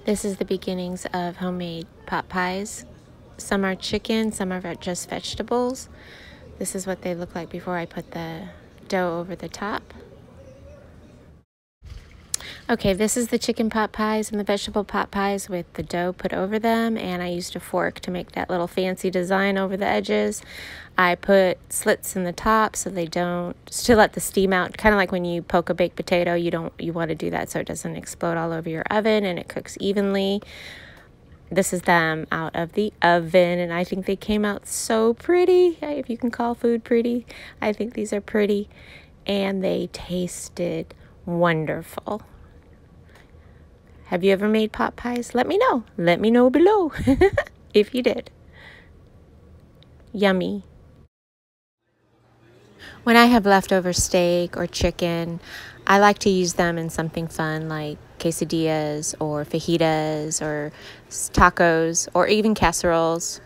This is the beginnings of homemade pot pies. Some are chicken, some are just vegetables. This is what they look like before I put the dough over the top. Okay, this is the chicken pot pies and the vegetable pot pies with the dough put over them, and I used a fork to make that little fancy design over the edges. I put slits in the top so they don't, to let the steam out, kind of like when you poke a baked potato, you want to do that so it doesn't explode all over your oven and it cooks evenly. This is them out of the oven, and I think they came out so pretty. If you can call food pretty, I think these are pretty, and they tasted wonderful. Have you ever made pot pies? Let me know. Let me know below if you did. Yummy. When I have leftover steak or chicken, I like to use them in something fun like quesadillas or fajitas or tacos or even casseroles.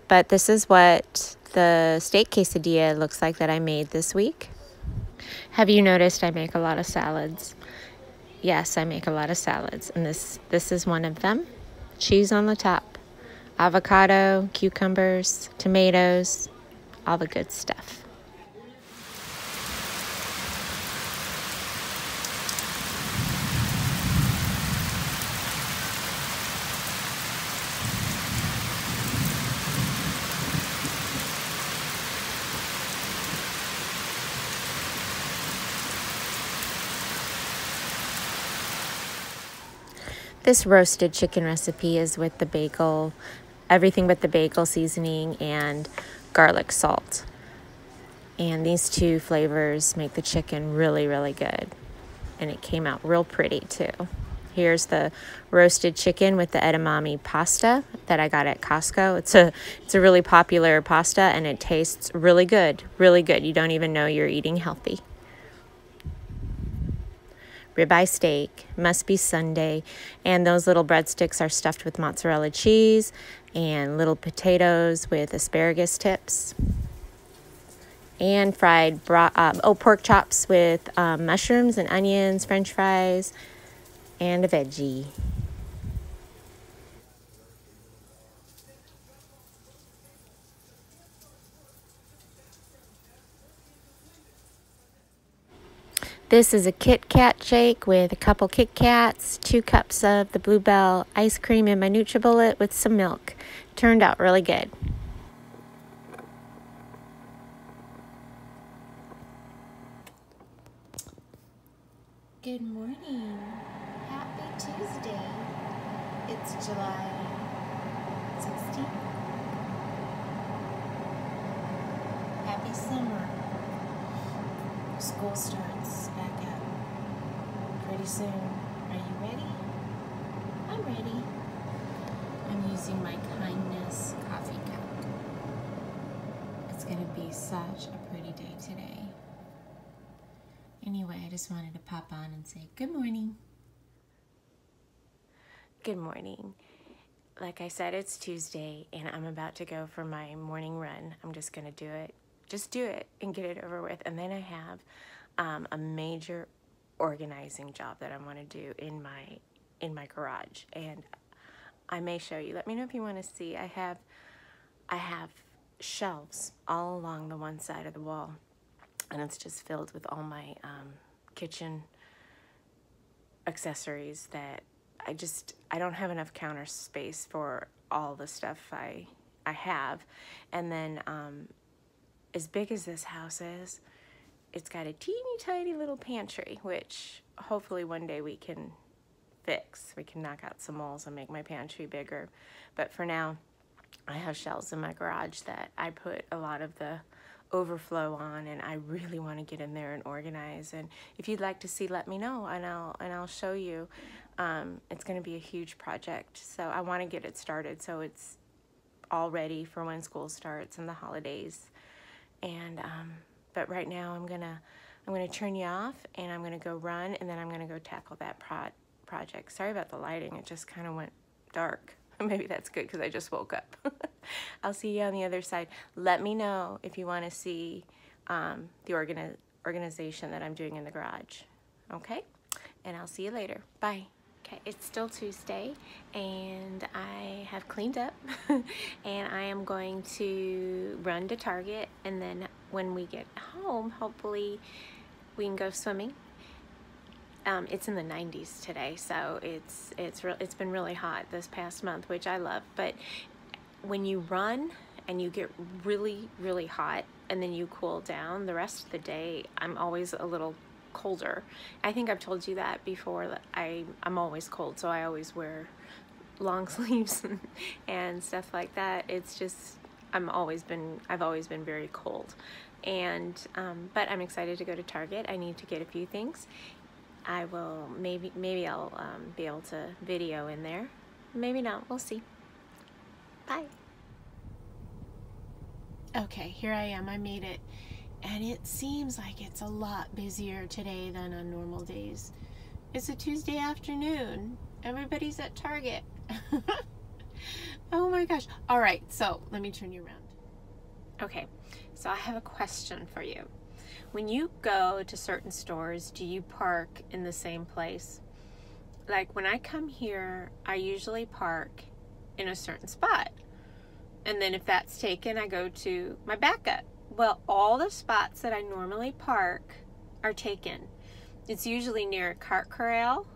But this is what the steak quesadilla looks like that I made this week. Have you noticed I make a lot of salads? Yes, I make a lot of salads, and this is one of them. Cheese on the top, avocado, cucumbers, tomatoes, all the good stuff. This roasted chicken recipe is with the bagel, everything but the bagel seasoning and garlic salt. And these two flavors make the chicken really, really good. And it came out real pretty too. Here's the roasted chicken with the edamame pasta that I got at Costco. It's a really popular pasta, and it tastes really good, really good. You don't even know you're eating healthy. Ribeye steak, must be Sunday, and those little breadsticks are stuffed with mozzarella cheese and little potatoes with asparagus tips, and fried pork chops with mushrooms and onions, french fries, and a veggie. This is a Kit Kat shake with a couple Kit Kats, 2 cups of the Bluebell ice cream in my NutriBullet with some milk. Turned out really good. Good morning. Happy Tuesday. It's July 16th. Happy summer. School starts back up pretty soon. Are you ready? I'm ready. I'm using my Kindness coffee cup. It's going to be such a pretty day today. Anyway, I just wanted to pop on and say good morning. Good morning. Like I said, it's Tuesday, and I'm about to go for my morning run. I'm just going to do it. Just do it and get it over with. And then I have a major organizing job that I want to do in my garage, and I may show you. Let me know if you want to see. I have shelves all along the one side of the wall, and it's just filled with all my kitchen accessories that I don't have enough counter space for all the stuff I have. And then as big as this house is, it's got a teeny tiny little pantry, which hopefully one day we can fix. We can knock out some walls and make my pantry bigger. But for now, I have shelves in my garage that I put a lot of the overflow on, and I really want to get in there and organize. And if you'd like to see, let me know, and I'll show you. It's going to be a huge project, so I want to get it started so it's all ready for when school starts and the holidays. And but right now I'm gonna turn you off, and I'm gonna go run, and then I'm gonna go tackle that project. Sorry about the lighting, it just kind of went dark. Maybe that's good because I just woke up. I'll see you on the other side. Let me know if you want to see the organization that I'm doing in the garage. Okay? And I'll see you later. Bye. Okay, it's still Tuesday and I have cleaned up and I am going to run to Target, and then when we get home, hopefully we can go swimming. It's in the 90s today, so it's been really hot this past month, which I love. But when you run and you get really, really hot and then you cool down, the rest of the day I'm always a little colder. I think I've told you that before, that I'm always cold, so I always wear long sleeves and stuff like that. It's just I've always been very cold, and but I'm excited to go to Target. I need to get a few things. I will maybe I'll be able to video in there, maybe not, we'll see. Bye. Okay, here I am. I made it. And it seems like it's a lot busier today than on normal days. It's a Tuesday afternoon. Everybody's at Target. Oh my gosh. All right, so let me turn you around. Okay, so I have a question for you. When you go to certain stores, do you park in the same place? Like when I come here, I usually park in a certain spot. And then if that's taken, I go to my backup. Well, all the spots that I normally park are taken. It's usually near a cart corral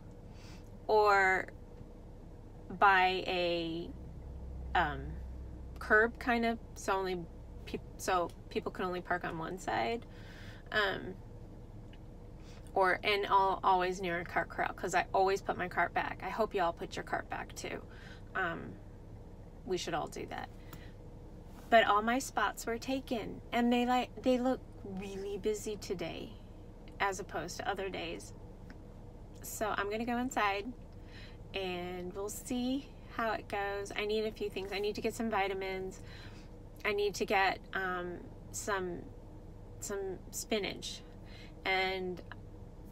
or by a curb, kind of, so people can only park on one side, and always near a cart corral, because I always put my cart back. I hope you all put your cart back too. We should all do that. But all my spots were taken, and they look really busy today as opposed to other days. So I'm gonna go inside and we'll see how it goes. I need a few things. I need to get some vitamins. I need to get some spinach, and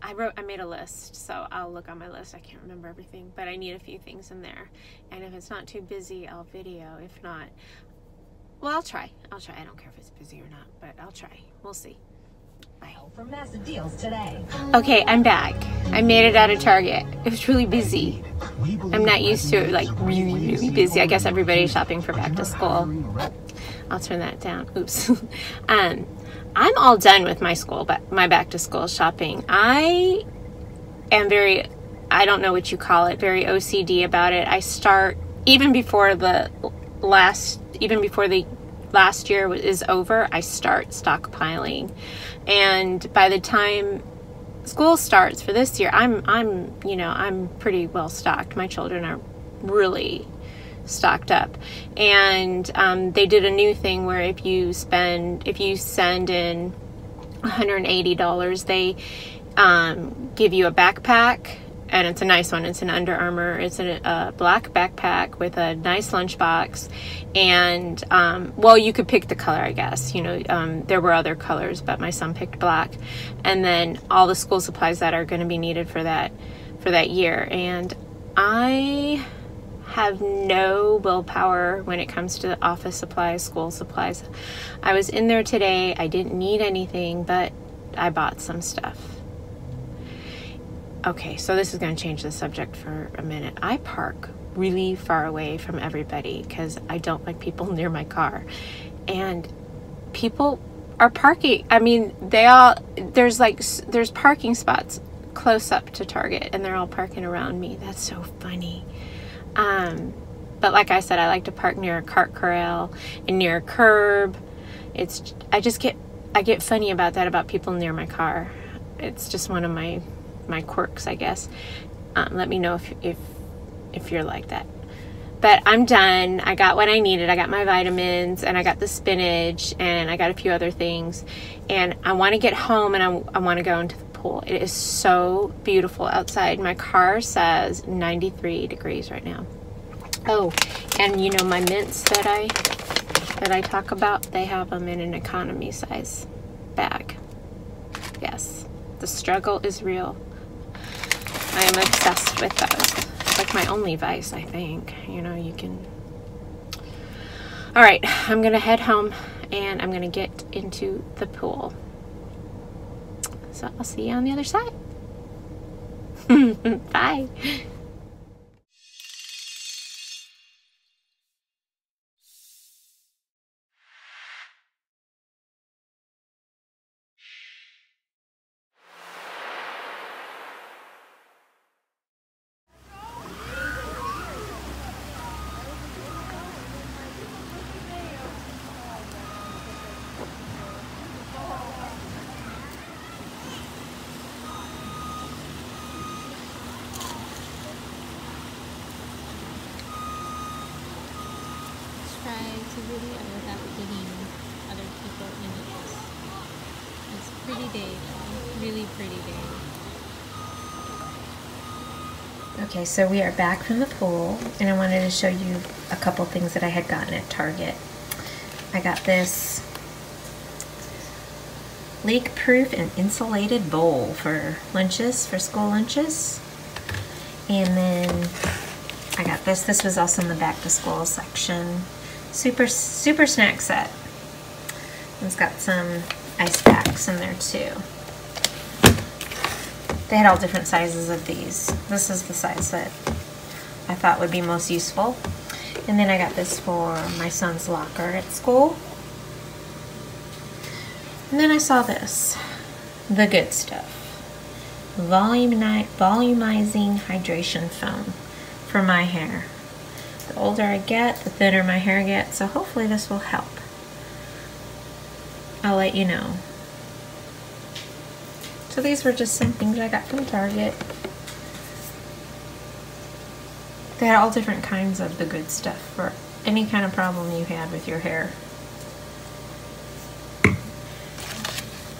I made a list, so I'll look on my list. I can't remember everything, but I need a few things in there. And if it's not too busy, I'll video. If not, well, I'll try. I don't care if it's busy or not, but I'll try. We'll see. Bye. For massive deals today. Okay, I'm back. I made it out of Target. It was really busy. I'm not used to it, like really, really busy. I guess everybody's shopping for back to school. I'll turn that down. Oops. I'm all done with my back to school shopping. I am I don't know what you call it, very OCD about it. I start even before the last year is over, I start stockpiling, and by the time school starts for this year, I'm pretty well stocked. My children are really stocked up, and they did a new thing where if you send in $180, they give you a backpack. And it's a nice one. It's an Under Armour. It's a black backpack with a nice lunchbox. And, well, you could pick the color, I guess. There were other colors, but my son picked black. And then all the school supplies that are going to be needed for that year. And I have no willpower when it comes to office supplies, school supplies. I was in there today. I didn't need anything, but I bought some stuff. Okay, so this is going to change the subject for a minute. I park really far away from everybody because I don't like people near my car. And people are parking. I mean, there's parking spots close up to Target, and they're all parking around me. That's so funny. But like I said, I like to park near a cart corral and near a curb. I get funny about that, about people near my car. It's just one of my quirks, I guess. Let me know if you're like that. But I'm done. I got what I needed. I got my vitamins, and I got the spinach, and I got a few other things. And I want to get home, and I want to go into the pool. It is so beautiful outside. My car says 93 degrees right now. Oh, and my mints that I talk about, they have them in an economy size bag. Yes, the struggle is real. I am obsessed with those. It's like my only vice, I think. You can... All right, I'm going to head home, and I'm going to get into the pool. So I'll see you on the other side. Bye. try to video without getting other people in it. It's a pretty day though, really pretty day. Okay, so we are back from the pool, and I wanted to show you a couple things that I had gotten at Target. I got this leak-proof and insulated bowl for lunches, for school lunches. And then I got this. This was also in the back-to-school section. Super snack set. It's got some ice packs in there too. They had all different sizes of these. This is the size that I thought would be most useful. And then I got this for my son's locker at school. And then I saw this, the good stuff. Volumizing hydration foam for my hair. The older I get, the thinner my hair gets, so hopefully this will help. I'll let you know. So these were just some things I got from Target. They had all different kinds of the good stuff for any kind of problem you had with your hair.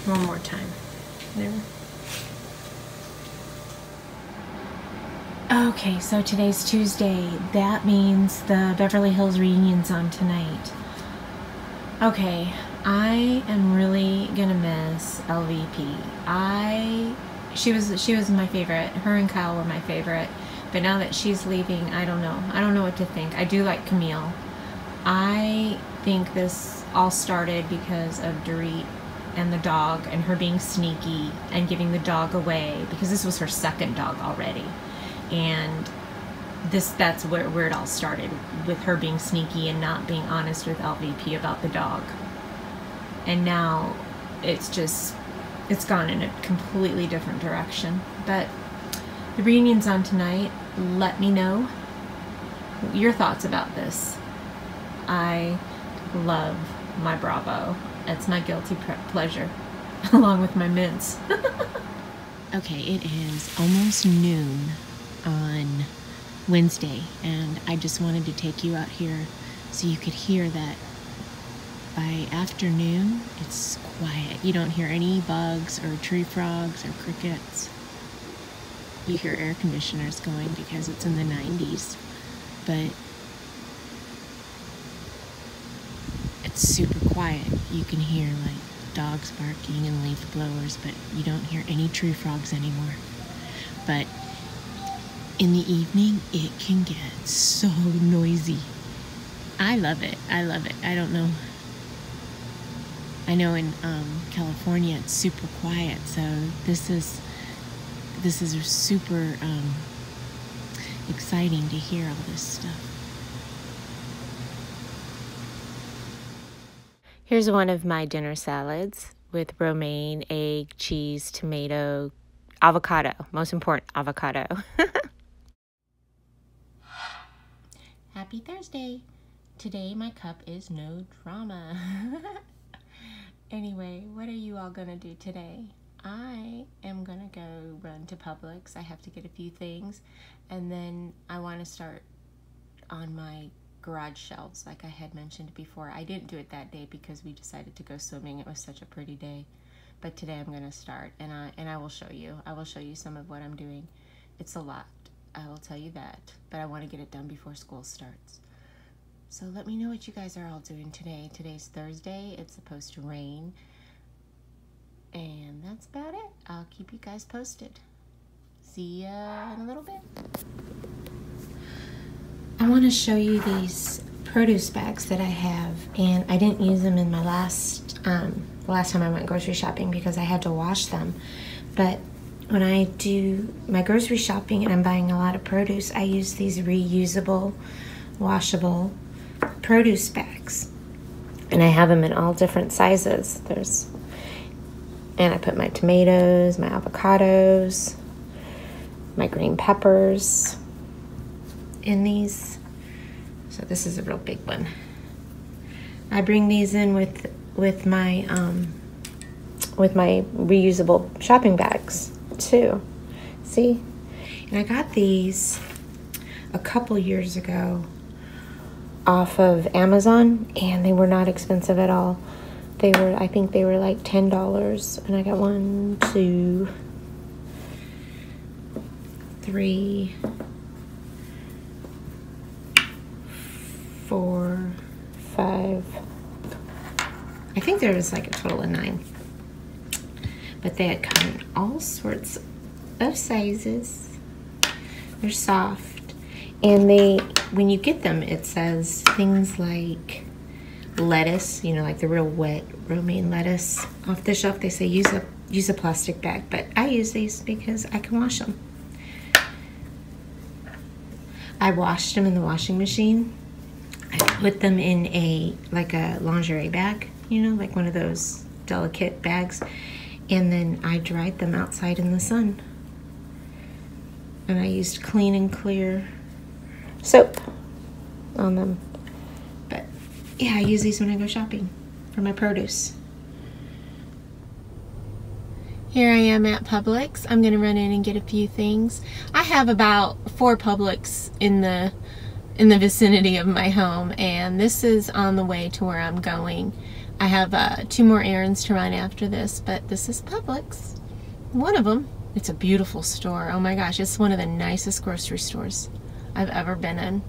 One more time. There. Okay, so today's Tuesday. That means the Beverly Hills reunion's on tonight. Okay, I am really gonna miss LVP. She was my favorite. Her and Kyle were my favorite. But now that she's leaving, I don't know. I don't know what to think. I do like Camille. I think this all started because of Dorit and the dog and her being sneaky and giving the dog away, because this was her second dog already. And that's where it all started, with her being sneaky and not being honest with LVP about the dog. And now it's gone in a completely different direction. But the reunion's on tonight. Let me know your thoughts about this. I love my Bravo. It's my guilty pleasure, along with my mints. Okay, it is almost noon on Wednesday, and I just wanted to take you out here so you could hear that by afternoon it's quiet. You don't hear any bugs or tree frogs or crickets. You hear air conditioners going because it's in the 90s, but it's super quiet. You can hear like dogs barking and leaf blowers, but you don't hear any tree frogs anymore. But in the evening, it can get so noisy. I love it. I love it. I don't know. I know in California it's super quiet, so this is super exciting to hear all this stuff. Here's one of my dinner salads with romaine, egg, cheese, tomato, avocado. Most important, avocado. Happy Thursday. Today my cup is no drama. Anyway, what are you all gonna do today? I am gonna go run to Publix. I have to get a few things, and then I want to start on my garage shelves like I had mentioned before. I didn't do it that day because we decided to go swimming. It was such a pretty day. But today I'm going to start, and I will show you. I will show you some of what I'm doing. It's a lot, I will tell you that, but I want to get it done before school starts. So let me know what you guys are all doing today. Today's Thursday. It's supposed to rain. And that's about it. I'll keep you guys posted. See ya in a little bit. I want to show you these produce bags that I have, and I didn't use them in my last time I went grocery shopping because I had to wash them. But when I do my grocery shopping and I'm buying a lot of produce, I use these reusable, washable produce bags, and I have them in all different sizes. And I put my tomatoes, my avocados, my green peppers in these. So this is a real big one. I bring these in with my reusable shopping bags too. See? And I got these a couple years ago off of Amazon, and they were not expensive at all. They were, I think they were like $10, and I got 1, 2, 3, 4, 5. I think there was like a total of 9. But they had come in all sorts of sizes. They're soft. And they, when you get them, it says things like lettuce, you know, like the real wet romaine lettuce off the shelf. They say use a plastic bag, but I use these because I can wash them. I washed them in the washing machine. I put them in a lingerie bag, you know, like one of those delicate bags, and then I dried them outside in the sun. And I used clean and clear soap on them. But yeah, I use these when I go shopping for my produce. Here I am at Publix. I'm gonna run in and get a few things. I have about 4 Publix in the vicinity of my home, and this is on the way to where I'm going. I have 2 more errands to run after this, but this is Publix. One of them. It's a beautiful store. Oh my gosh, it's one of the nicest grocery stores I've ever been in.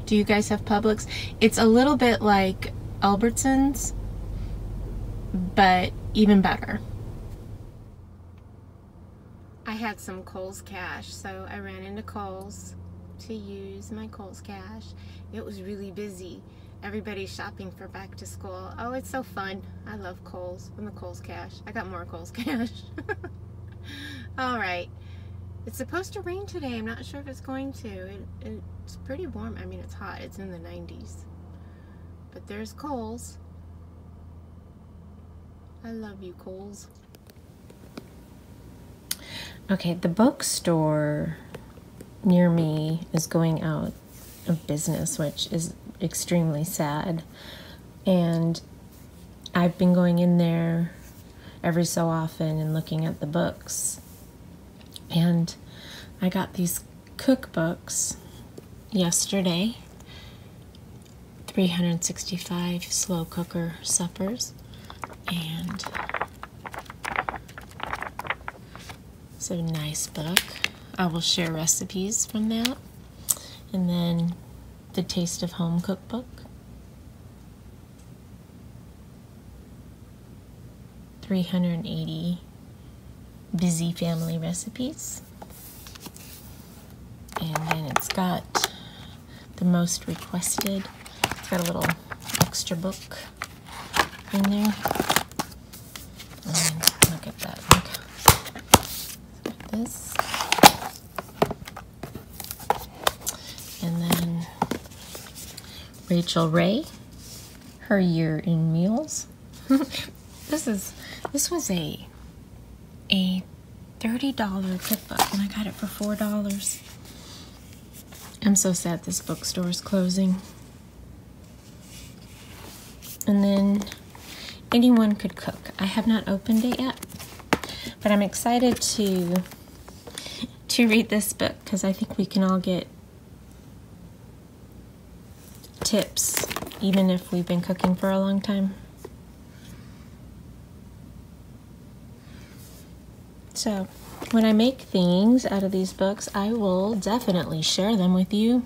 Do you guys have Publix? It's a little bit like Albertsons, but even better. I had some Kohl's cash, so I ran into Kohl's to use my Kohl's cash. It was really busy. Everybody's shopping for back to school. Oh, it's so fun. I love Kohl's and the Kohl's cash. I got more Kohl's cash. All right. It's supposed to rain today. I'm not sure if it's going to. It's pretty warm. I mean, it's hot. It's in the 90s. But there's Kohl's. I love you, Kohl's. Okay, the bookstore near me is going out of business, which is extremely sad. And I've been going in there every so often and looking at the books. And I got these cookbooks yesterday, 365 slow cooker suppers, and it's a nice book. I will share recipes from that. And then the Taste of Home cookbook. 380 busy family recipes. And then it's got the most requested. It's got a little extra book in there. And look at that. Look at this. And then Rachel Ray, Her Year in Meals. This was a $30 cookbook, and I got it for $4. I'm so sad this bookstore is closing. And then Anyone Could Cook. I have not opened it yet, but I'm excited to read this book because I think we can all get tips, even if we've been cooking for a long time. So when I make things out of these books, I will definitely share them with you,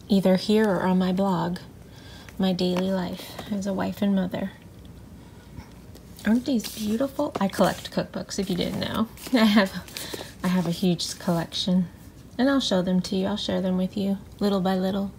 either here or on my blog, My Daily Life as a Wife and Mother. Aren't these beautiful? I collect cookbooks, if you didn't know. I have a huge collection, and I'll show them to you. I'll share them with you little by little.